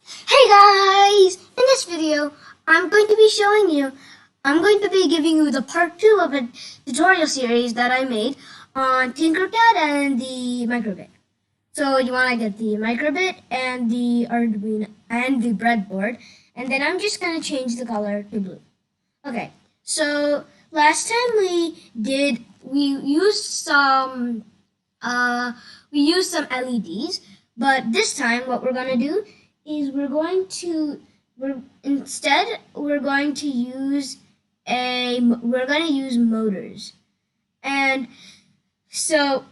Hey guys! In this video, I'm going to be giving you the part 2 of a tutorial series that I made on Tinkercad and the microbit. So you want to get the microbit and the Arduino and the breadboard, and then I'm just going to change the color to blue. Okay, so last time we used some LEDs, but this time what we're going to do is we're going to use motors. And so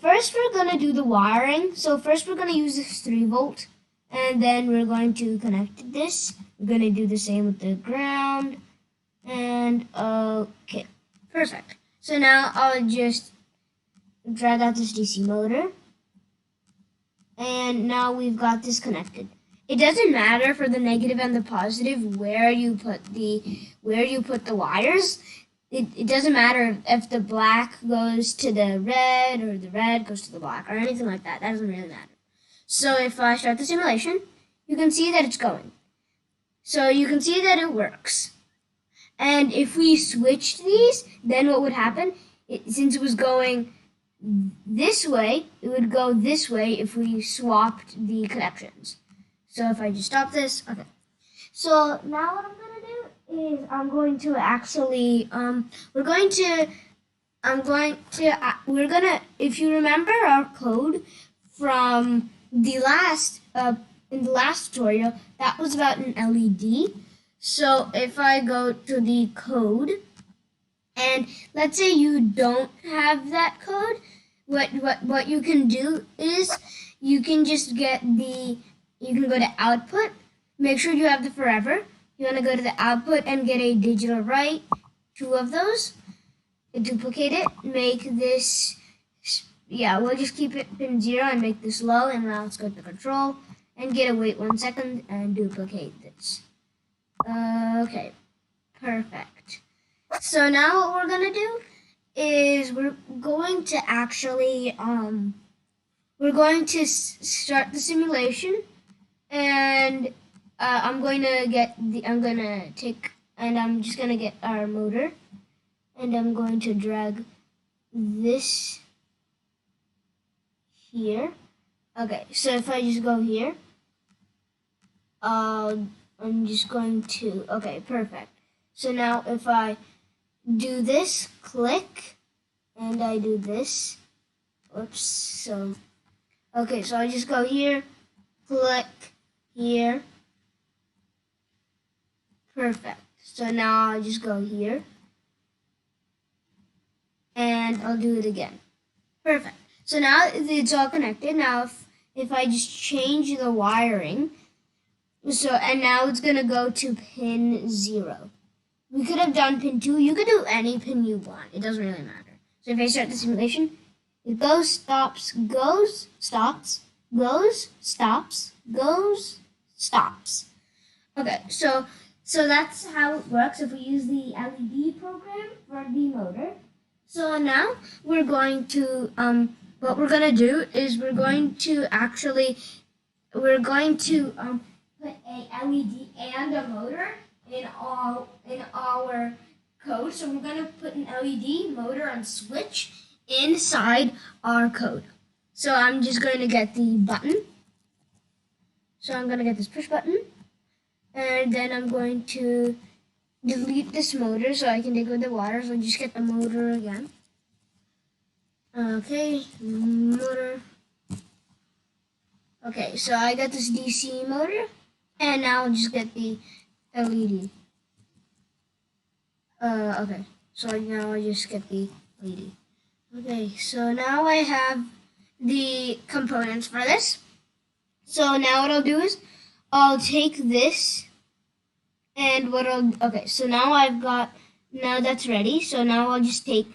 first we're going to do the wiring. So first we're going to use this 3-volt, and then we're going to connect this. We're going to do the same with the ground. And okay, perfect. So now I'll just drag out this DC motor, and now we've got this connected. It doesn't matter for the negative and the positive where you put the wires. It doesn't matter if the black goes to the red or the red goes to the black or anything like that. That doesn't really matter. So if I start the simulation, you can see that it's going. So you can see that it works. And if we switched these, then what would happen? Since it was going this way, it would go this way if we swapped the connections. So if I just stop this, okay. So now what I'm going to do is if you remember our code from the last, in the last tutorial, that was about an LED. So if I go to the code, and let's say you don't have that code, what you can do is you can just you can go to output, make sure you have the forever. You want to go to the output and get a digital write, 2 of those, duplicate it, make this, we'll just keep it pin 0 and make this low, and now let's go to control and get a wait 1 second and duplicate this. Okay, perfect. So now what we're going to do is we're going to start the simulation, and I'm just going to get our motor, and I'm going to drag this here. Okay, so if I just go here, I'm just going to, okay, perfect. So now if I do this, click, and I do this, oops, so, okay, so I just go here, click, here, perfect. So now I'll just go here, and I'll do it again, perfect. So now it's all connected. Now if I just change the wiring, and now it's going to go to pin 0. We could have done pin 2. You could do any pin you want. It doesn't really matter. So if I start the simulation, it goes, stops, goes, stops, goes, stops, goes, stops. Okay, so that's how it works if we use the LED program for the motor. So now we're going to, what we're going to do is we're going to put a LED and a motor in our code. So we're going to put an LED, motor, and switch inside our code. So I'm just going to get the button. So I'm going to get this push button, and then I'm going to delete this motor so I can take with the wire. So just get the motor again. Okay, motor. Okay, so I got this DC motor, and now I'll just get the LED. Okay, so now I just get the LED. Okay, so now I have the components for this. So now what I'll do is I'll take this, and okay, so now that's ready. So now I'll just take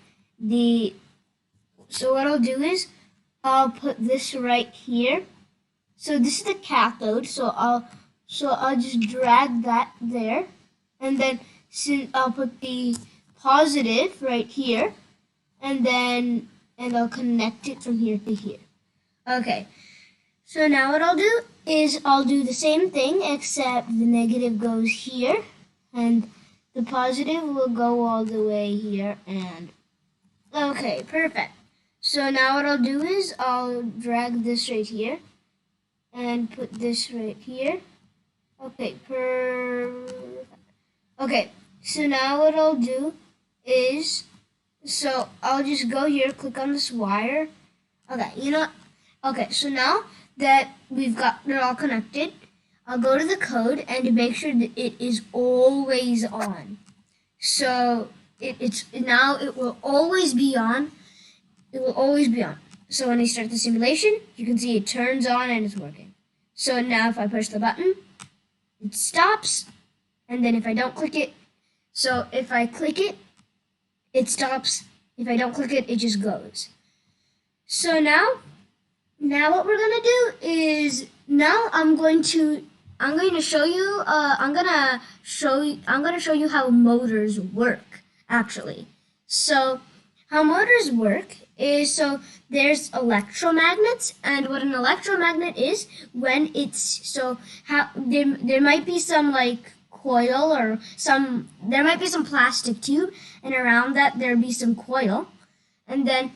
so what I'll do is I'll put this right here. So this is the cathode, so I'll just drag that there, and then I'll put the positive right here, and I'll connect it from here to here. Okay, so now what I'll do is I'll do the same thing, except the negative goes here, and the positive will go all the way here, and okay, perfect. So now what I'll do is I'll drag this right here and put this right here. Okay, okay, so now what I'll do is, so I'll just go here, click on this wire. Okay, you know what? Okay, so now that they're all connected, I'll go to the code and make sure that it is always on. So it will always be on. It will always be on. So when I start the simulation, you can see it turns on and it's working. So now if I push the button, it stops. And then if I don't click it, so if I click it, it stops. If I don't click it, it just goes. So now what we're gonna do is I'm going to show you how motors work actually. So how motors work is, so there's electromagnets, and what an electromagnet is, when it's, so how there might be some like coil, or there might be some plastic tube, and around that there'll be some coil, and then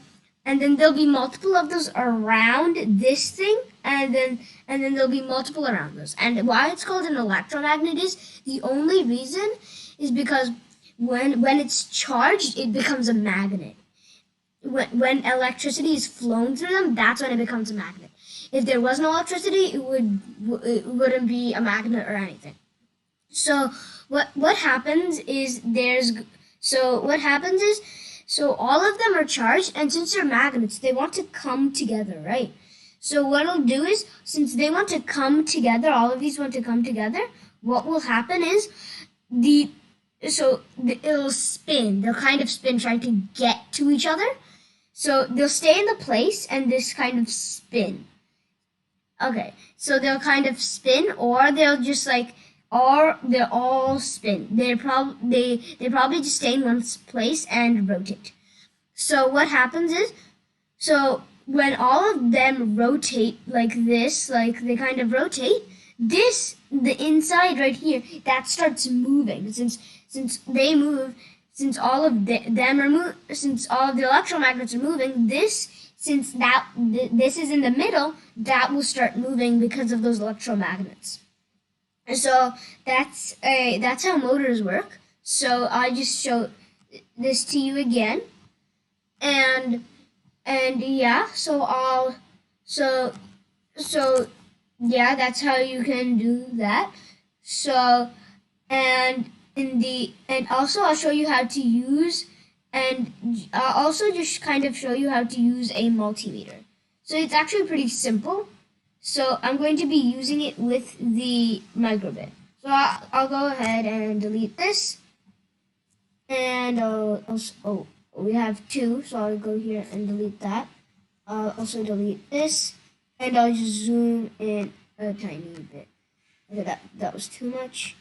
there'll be multiple of those around this thing, and then there'll be multiple around those. And why it's called an electromagnet is, the only reason is because when it's charged, it becomes a magnet. When electricity is flown through them, that's when it becomes a magnet. If there was no electricity, it wouldn't be a magnet or anything. So what happens is so all of them are charged, and since they're magnets, they want to come together, right? So what it'll do is, since they want to come together, all of these want to come together, what will happen is it'll spin. They'll kind of spin, trying to get to each other. So they'll stay in the place and this kind of spin. Okay, so they'll kind of spin, or they'll just like, or they'll all spin. They probably just stay in one place and rotate. So what happens is, so when all of them rotate like this, like they kind of rotate, the inside right here, that starts moving. Since they move, since all of the electromagnets are moving, this is in the middle, that will start moving because of those electromagnets. So that's how motors work. So I just show this to you again, and yeah. So yeah, that's how you can do that. So and also I'll show you how to use, and I'll also just kind of show you how to use a multimeter. So it's actually pretty simple. So I'm going to be using it with the microbit. So I'll go ahead and delete this. And we have two, so I'll go here and delete that. I'll also delete this, and I'll just zoom in a tiny bit. Okay, that was too much.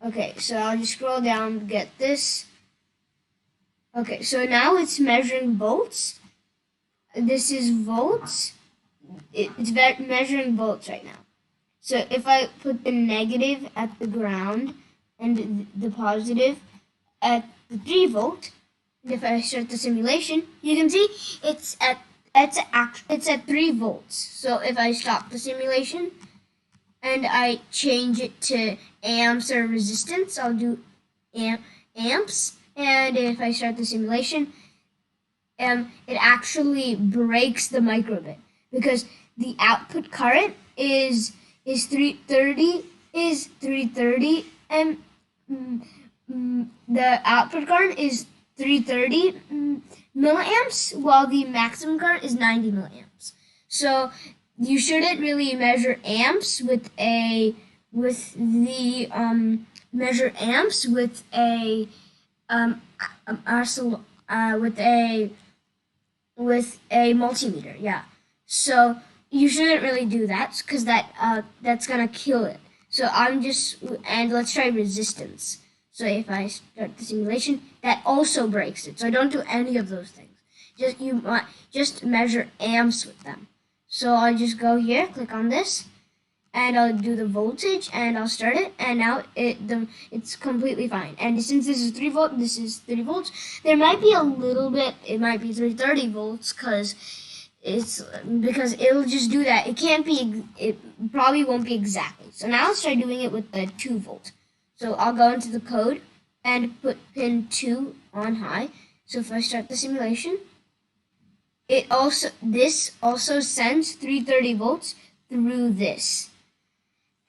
Okay, so I'll just scroll down to get this. Okay, so now it's measuring volts. This is volts. It's measuring volts right now. So if I put the negative at the ground and the positive at the 3 volt, and if I start the simulation, you can see it's at 3 volts. So if I stop the simulation and I change it to amps or resistance, I'll do amps. And if I start the simulation, it actually breaks the microbit, because the output current is 330 and the output current is 330 milliamps, while the maximum current is 90 milliamps. So you shouldn't really measure amps with a multimeter, yeah. So you shouldn't really do that, because that's gonna kill it. So and let's try resistance. So if I start the simulation, that also breaks it. So don't do any of those things. Just measure amps with them. So I'll just go here, click on this, and I'll do the voltage and I'll start it, and now it's completely fine. And since this is 3 volt, this is 30 volts. There might be a little bit, it might be 330 volts because it'll just do that. It probably won't be exactly. So now let's try doing it with the 2 volt. So I'll go into the code and put pin 2 on high. So if I start the simulation, this also sends 330 volts through this.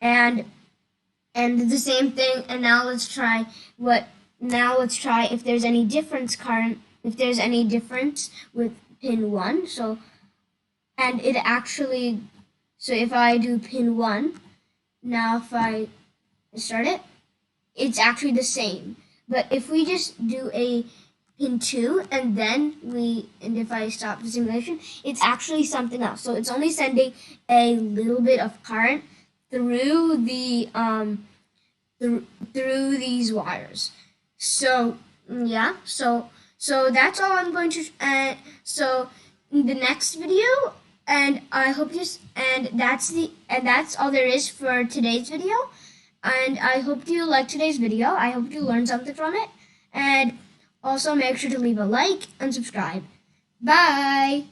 And the same thing, and now let's try if there's any difference with pin 1. So if I do pin 1, now if I start it, it's actually the same. But if we just do a pin 2 and if I stop the simulation, it's actually something else. So it's only sending a little bit of current through through these wires. So yeah, so that's all I'm going to. So in the next video, and I hope that's all there is for today's video. And I hope you liked today's video. I hope you learned something from it. And also make sure to leave a like and subscribe. Bye!